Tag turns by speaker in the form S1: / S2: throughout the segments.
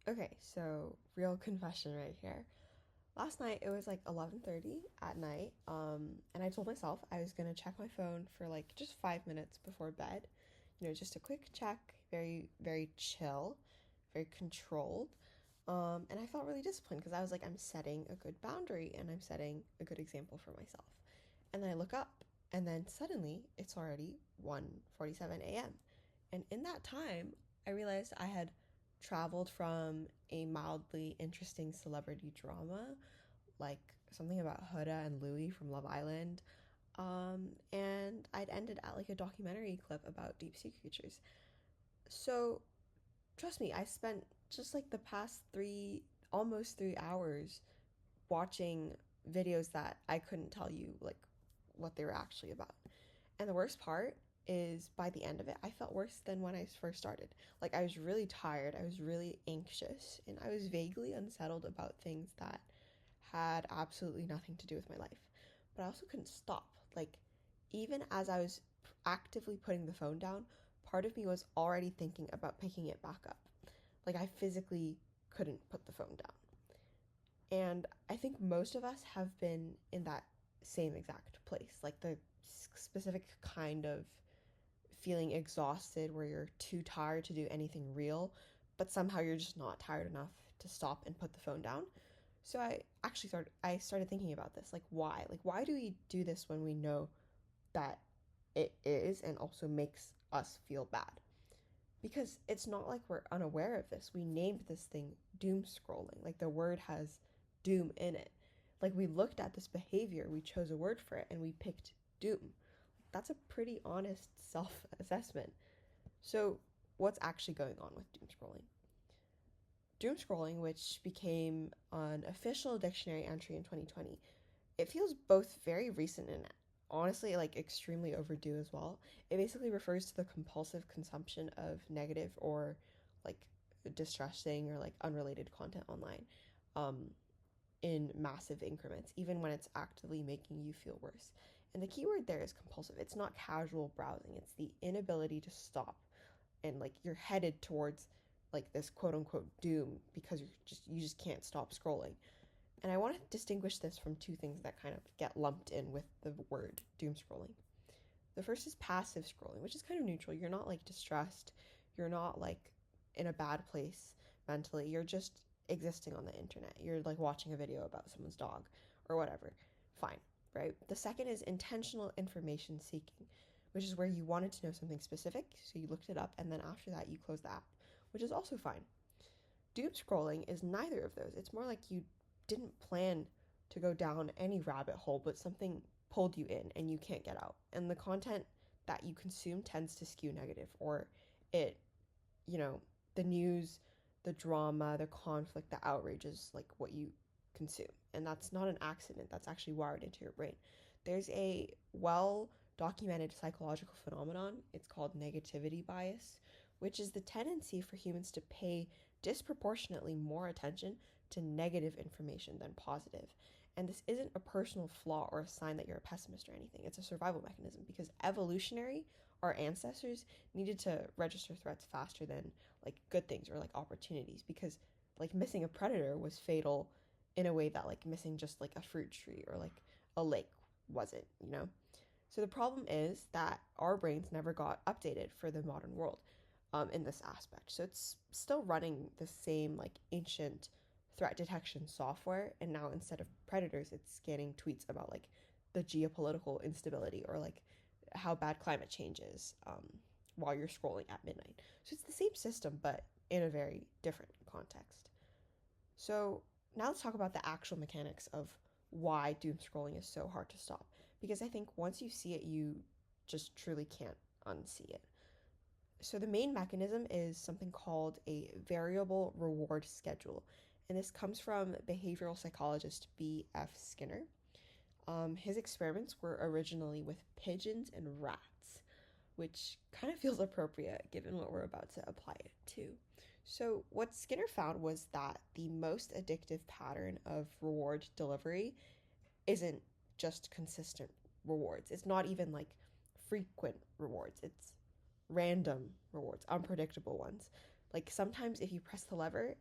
S1: Okay, so real confession right here. Last night it was like 11:30 at night, and I told myself I was gonna check my phone for like just 5 minutes before bed. Just a quick check, very, very chill, very controlled. And I felt really disciplined because I was like, I'm setting a good boundary and I'm setting a good example for myself. And then I look up, and then suddenly it's already 1:47 a.m. And in that time, I realized I had traveled from a mildly interesting celebrity drama, like something about Huda and Louis from Love Island, and I'd ended at like a documentary clip about deep sea creatures. So trust me, I spent just like the past almost 3 hours watching videos that I couldn't tell you like what they were actually about. And the worst part is by the end of it, I felt worse than when I first started. Like I was really tired, I was really anxious, and I was vaguely unsettled about things that had absolutely nothing to do with my life. But I also couldn't stop. Like even as I was actively putting the phone down, part of me was already thinking about picking it back up. Like I physically couldn't put the phone down. And I think most of us have been in that same exact place, like the specific kind of feeling exhausted where you're too tired to do anything real, but somehow you're just not tired enough to stop and put the phone down. So I started thinking about this, like why? Like why do we do this when we know that it is and also makes us feel bad? Because it's not like we're unaware of this. We named this thing doom scrolling. Like the word has doom in it. Like we looked at this behavior, we chose a word for it, and we picked doom. That's a pretty honest self assessment. So, what's actually going on with doom scrolling? Doom scrolling, which became an official dictionary entry in 2020, it feels both very recent and honestly like extremely overdue as well. It basically refers to the compulsive consumption of negative or like distressing or like unrelated content online, um, in massive increments, even when it's actively making you feel worse. And the key word there is compulsive. It's not casual browsing, it's the inability to stop, and like you're headed towards like this quote unquote doom because you just can't stop scrolling. And I want to distinguish this from two things that kind of get lumped in with the word doom scrolling. The first is passive scrolling, which is kind of neutral. You're not like distressed, you're not like in a bad place mentally, you're just existing on the internet. You're like watching a video about someone's dog or whatever. Fine, right? The second is intentional information seeking, which is where you wanted to know something specific, so you looked it up, and then after that, you close the app, which is also fine. Doom scrolling is neither of those. It's more like you didn't plan to go down any rabbit hole, but something pulled you in and you can't get out. And the content that you consume tends to skew negative, or it, you know, the news, the drama, the conflict, the outrage is like what you consume. And that's not an accident, that's actually wired into your brain. There's a well documented psychological phenomenon. It's called negativity bias, which is the tendency for humans to pay disproportionately more attention to negative information than positive. And this isn't a personal flaw or a sign that you're a pessimist or anything. It's a survival mechanism because evolutionary, our ancestors needed to register threats faster than like good things or like opportunities, because like missing a predator was fatal in a way that like missing just like a fruit tree or like a lake wasn't. So the problem is that our brains never got updated for the modern world, in this aspect. So it's still running the same like ancient threat detection software, and now instead of predators, it's scanning tweets about like the geopolitical instability or like how bad climate change is, while you're scrolling at midnight. So it's the same system, but in a very different context. So now let's talk about the actual mechanics of why doom scrolling is so hard to stop. Because I think once you see it, you just truly can't unsee it. So the main mechanism is something called a variable reward schedule. And this comes from behavioral psychologist B.F. Skinner. His experiments were originally with pigeons and rats, which kind of feels appropriate given what we're about to apply it to. So, what Skinner found was that the most addictive pattern of reward delivery isn't just consistent rewards. It's not even like frequent rewards. It's random rewards, unpredictable ones. Like sometimes if you press the lever,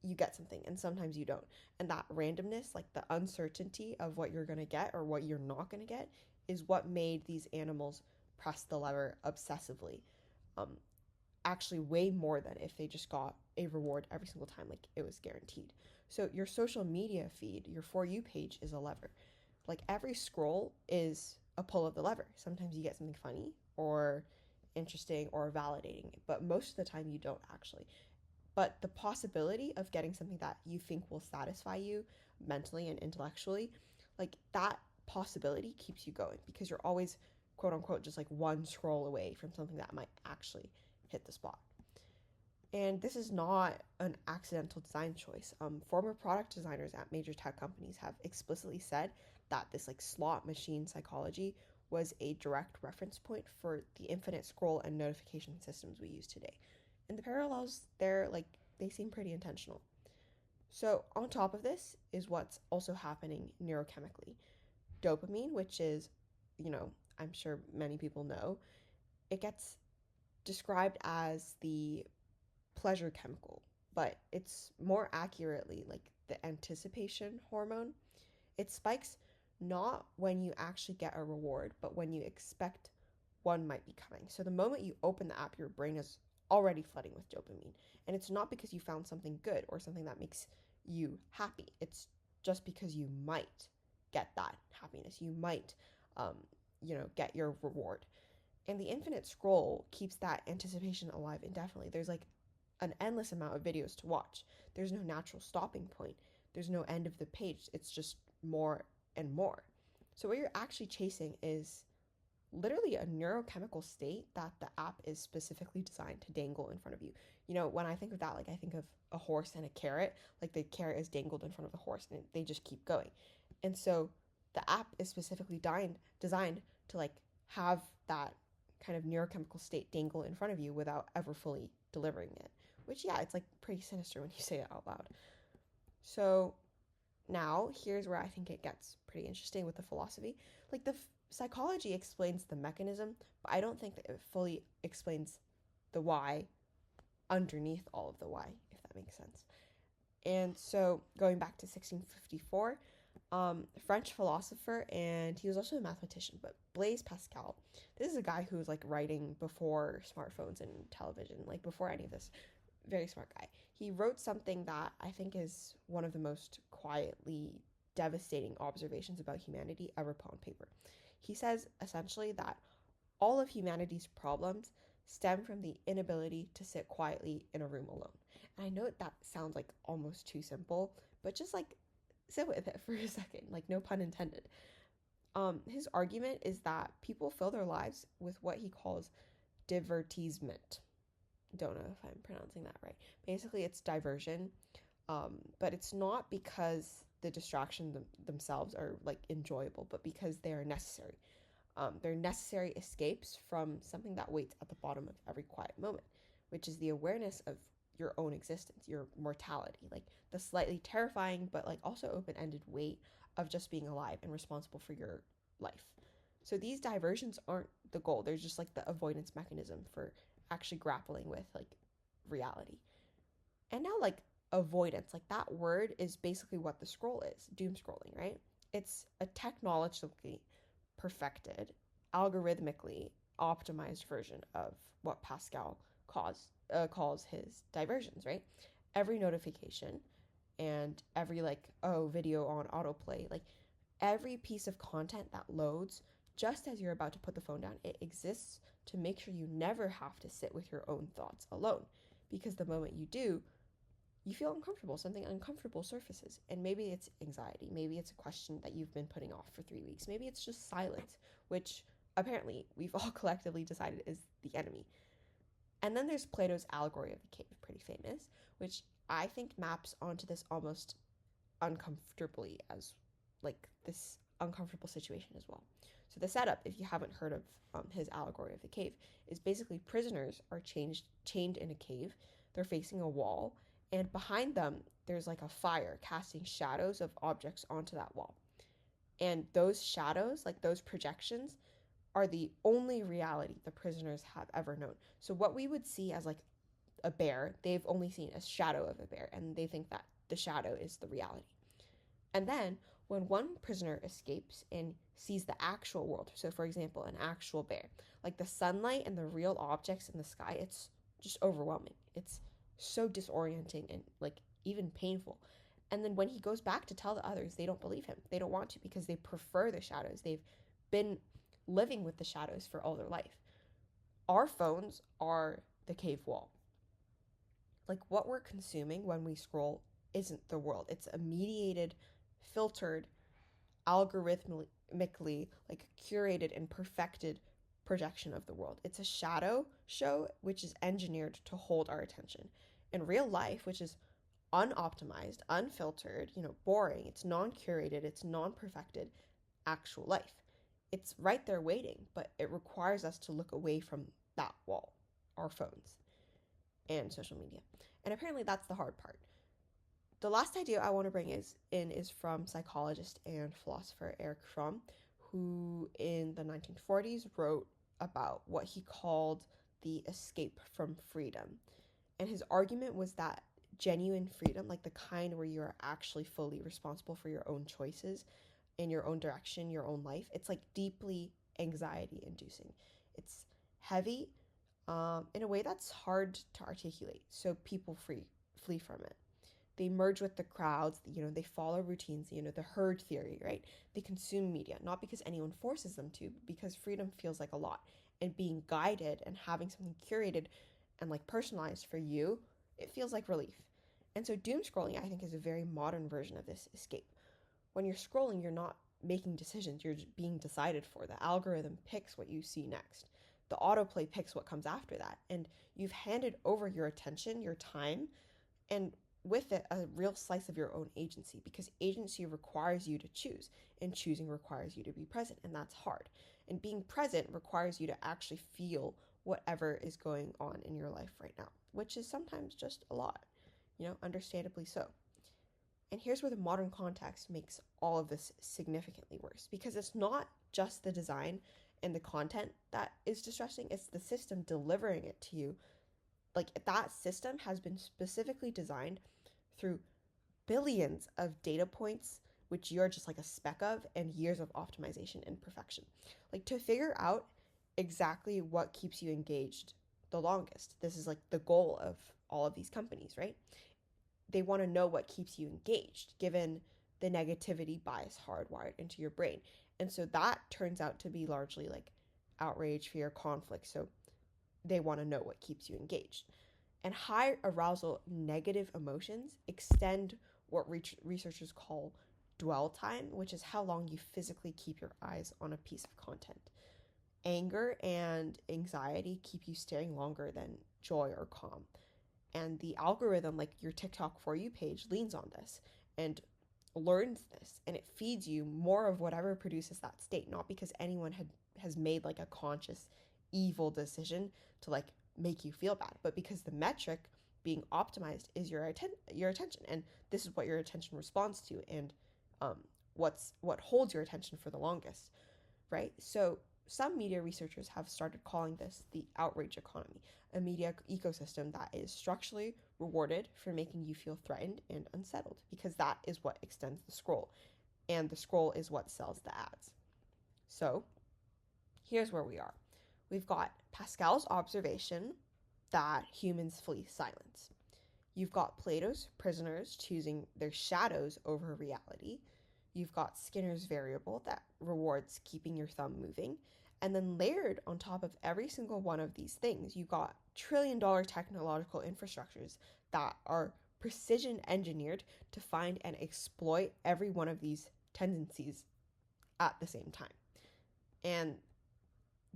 S1: you get something and sometimes you don't. And that randomness, like the uncertainty of what you're going to get or what you're not going to get, is what made these animals press the lever obsessively. Um, Actually, way more than if they just got a reward every single time, like it was guaranteed. So, your social media feed, your For You page, is a lever. Like every scroll is a pull of the lever. Sometimes you get something funny or interesting or validating, but most of the time you don't actually. But the possibility of getting something that you think will satisfy you mentally and intellectually, like that possibility keeps you going because you're always, quote unquote, just like one scroll away from something that might actually hit the spot. And this is not an accidental design choice. Former product designers at major tech companies have explicitly said that this like slot machine psychology was a direct reference point for the infinite scroll and notification systems we use today. And the parallels there, like, they seem pretty intentional. So, on top of this is what's also happening neurochemically. Dopamine, which is, you know, I'm sure many people know, it gets described as the pleasure chemical, but it's more accurately like the anticipation hormone. It spikes not when you actually get a reward, but when you expect one might be coming. So the moment you open the app, your brain is already flooding with dopamine. And it's not because you found something good or something that makes you happy. It's just because you might get that happiness. You might, get your reward. And the infinite scroll keeps that anticipation alive indefinitely. There's like an endless amount of videos to watch. There's no natural stopping point. There's no end of the page. It's just more and more. So what you're actually chasing is literally a neurochemical state that the app is specifically designed to dangle in front of you. You know, when I think of that, like I think of a horse and a carrot, like the carrot is dangled in front of the horse and they just keep going. And so the app is specifically designed to like have that kind of neurochemical state dangle in front of you without ever fully delivering it. Which, yeah, it's like pretty sinister when you say it out loud. So now here's where I think it gets pretty interesting with the philosophy. Like the psychology explains the mechanism, but I don't think that it fully explains the why underneath all of the why, if that makes sense. And so going back to 1654, French philosopher, and he was also a mathematician, but Blaise Pascal, this is a guy who was like writing before smartphones and television, like before any of this. Very smart guy. He wrote something that I think is one of the most quietly devastating observations about humanity ever put on paper. He says essentially that all of humanity's problems stem from the inability to sit quietly in a room alone. And I know that sounds like almost too simple, but just like sit with it for a second, like no pun intended. His argument is that people fill their lives with what he calls divertisement. Don't know if I'm pronouncing that right. Basically, it's diversion, but it's not because the distractions themselves are like enjoyable, but because they are necessary. They're necessary escapes from something that waits at the bottom of every quiet moment, which is the awareness of your own existence, your mortality, like the slightly terrifying but like also open-ended weight of just being alive and responsible for your life. So these diversions aren't the goal. They're just like the avoidance mechanism for actually grappling with like reality. And now like avoidance, like that word is basically what the scroll is, doom scrolling, right? It's a technologically perfected, algorithmically optimized version of what Pascal calls his diversions, right? Every notification and every like, oh, video on autoplay, like every piece of content that loads just as you're about to put the phone down, it exists to make sure you never have to sit with your own thoughts alone. Because the moment you do, you feel uncomfortable, something uncomfortable surfaces. And maybe it's anxiety, maybe it's a question that you've been putting off for 3 weeks, maybe it's just silence, which apparently we've all collectively decided is the enemy. And then there's Plato's allegory of the cave, pretty famous, which I think maps onto this almost uncomfortably as like this uncomfortable situation as well. So the setup, if you haven't heard of his allegory of the cave, is basically prisoners are chained in a cave. They're facing a wall, and behind them there's like a fire casting shadows of objects onto that wall. And those shadows, like those projections, are the only reality the prisoners have ever known. So what we would see as like a bear, they've only seen a shadow of a bear, and they think that the shadow is the reality. And then when one prisoner escapes and sees the actual world, so for example, an actual bear, like the sunlight and the real objects in the sky, it's just overwhelming. It's so disorienting and like even painful. And then when he goes back to tell the others, they don't believe him. They don't want to because they prefer the shadows. They've been living with the shadows for all their life. Our phones are the cave wall. Like what we're consuming when we scroll isn't the world. It's a mediated, filtered, algorithmically like curated and perfected projection of the world. It's a shadow show which is engineered to hold our attention. In real life, which is unoptimized, unfiltered, boring, it's non-curated, it's non-perfected actual life. It's right there waiting, but it requires us to look away from that wall, our phones and social media. And apparently that's the hard part. The last idea I want to bring is from psychologist and philosopher Erich Fromm, who in the 1940s wrote about what he called the escape from freedom. And his argument was that genuine freedom, like the kind where you are actually fully responsible for your own choices in your own direction, your own life, it's like deeply anxiety inducing. It's heavy in a way that's hard to articulate, so people flee from it. They merge with the crowds, they follow routines, the herd theory, right? They consume media, not because anyone forces them to, but because freedom feels like a lot. And being guided and having something curated and like personalized for you, it feels like relief. And so doom scrolling, I think, is a very modern version of this escape. When you're scrolling, you're not making decisions, you're just being decided for. The algorithm picks what you see next. The autoplay picks what comes after that. And you've handed over your attention, your time, and with it, a real slice of your own agency, because agency requires you to choose, and choosing requires you to be present, and that's hard. And being present requires you to actually feel whatever is going on in your life right now, which is sometimes just a lot, understandably so. And here's where the modern context makes all of this significantly worse, because it's not just the design and the content that is distressing, it's the system delivering it to you. Like that system has been specifically designed through billions of data points, which you're just like a speck of, and years of optimization and perfection. Like to figure out exactly what keeps you engaged the longest. This is like the goal of all of these companies, right? They want to know what keeps you engaged, given the negativity bias hardwired into your brain. And so that turns out to be largely like outrage, fear, conflict. So they want to know what keeps you engaged. And high arousal negative emotions extend what researchers call dwell time, which is how long you physically keep your eyes on a piece of content. Anger and anxiety keep you staring longer than joy or calm. And the algorithm, like your TikTok For You page, leans on this and learns this, and it feeds you more of whatever produces that state, not because anyone has made like a conscious evil decision to like make you feel bad, but because the metric being optimized is your attention, and this is what your attention responds to, and what holds your attention for the longest, right? So some media researchers have started calling this the outrage economy, a media ecosystem that is structurally rewarded for making you feel threatened and unsettled, because that is what extends the scroll, and the scroll is what sells the ads. So here's where we are. We've got Pascal's observation that humans flee silence. You've got Plato's prisoners choosing their shadows over reality. You've got Skinner's variable that rewards keeping your thumb moving. And then layered on top of every single one of these things, you've got trillion-dollar technological infrastructures that are precision engineered to find and exploit every one of these tendencies at the same time. And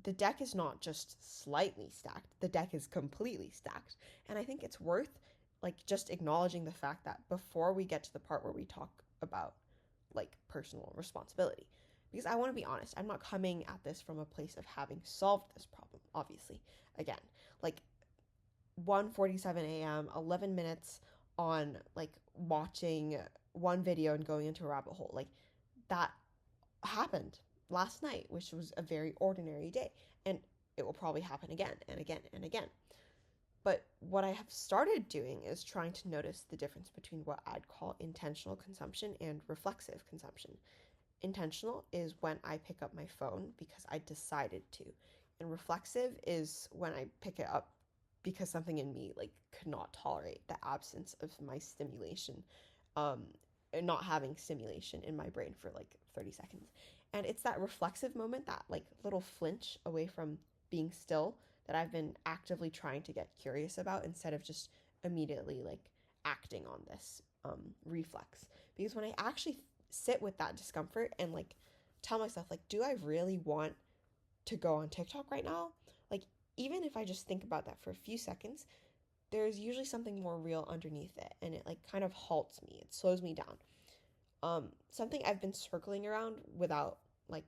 S1: the deck is not just slightly stacked, the deck is completely stacked. And I think it's worth like just acknowledging the fact that before we get to the part where we talk about like personal responsibility, because I want to be honest, I'm not coming at this from a place of having solved this problem, obviously. Again, like 1:47 a.m., 11 minutes on like watching one video and going into a rabbit hole, like that happened last night, which was a very ordinary day, and it will probably happen again and again and again. But what I have started doing is trying to notice the difference between what I'd call intentional consumption and reflexive consumption. Intentional is when I pick up my phone because I decided to. And reflexive is when I pick it up because something in me like could not tolerate the absence of my stimulation, um, and not having stimulation in my brain for like 30 seconds. And it's that reflexive moment, that like little flinch away from being still, that I've been actively trying to get curious about instead of just immediately like acting on this reflex. Because when I actually sit with that discomfort and like tell myself, like, do I really want to go on TikTok right now? Like, even if I just think about that for a few seconds, there's usually something more real underneath it, and it like kind of halts me. It slows me down. Something I've been circling around without like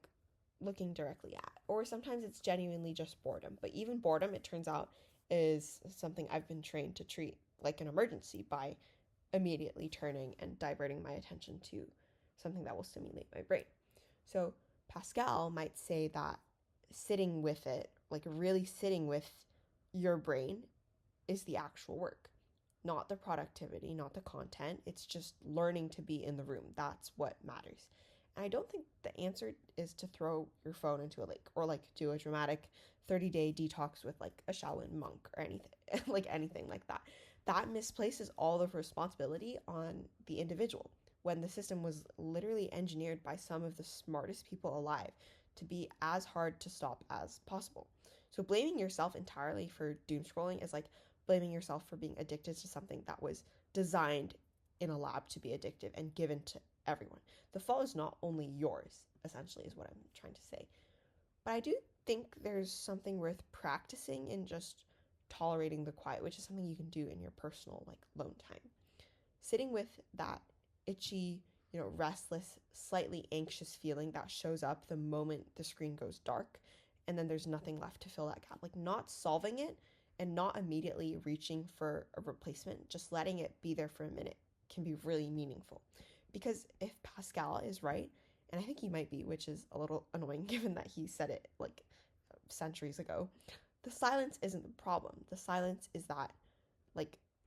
S1: looking directly at. Or sometimes it's genuinely just boredom. But even boredom, it turns out, is something I've been trained to treat like an emergency by immediately turning and diverting my attention to something that will stimulate my brain. So Pascal might say that sitting with it, like really sitting with your brain, is the actual work, not the productivity, not the content. It's just learning to be in the room. That's what matters. And I don't think the answer is to throw your phone into a lake or like do a dramatic 30-day detox with like a Shaolin monk or anything like anything like that. That misplaces all the responsibility on the individual when the system was literally engineered by some of the smartest people alive to be as hard to stop as possible. So blaming yourself entirely for doom scrolling is like blaming yourself for being addicted to something that was designed in a lab to be addictive and given to everyone. The fault is not only yours, essentially, is what I'm trying to say. But I do think there's something worth practicing in just tolerating the quiet, which is something you can do in your personal, like, lone time. Sitting with that itchy, restless, slightly anxious feeling that shows up the moment the screen goes dark, and then there's nothing left to fill that gap. Like, not solving it and not immediately reaching for a replacement, just letting it be there for a minute can be really meaningful. Because if Pascal is right, and I think he might be, which is a little annoying given that he said it like centuries ago, the silence isn't the problem. The silence is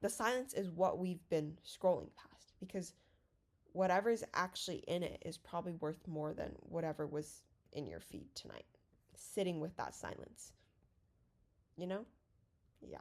S1: the silence is what we've been scrolling past, because whatever's actually in it is probably worth more than whatever was in your feed tonight. Sitting with that silence, you know? Yeah.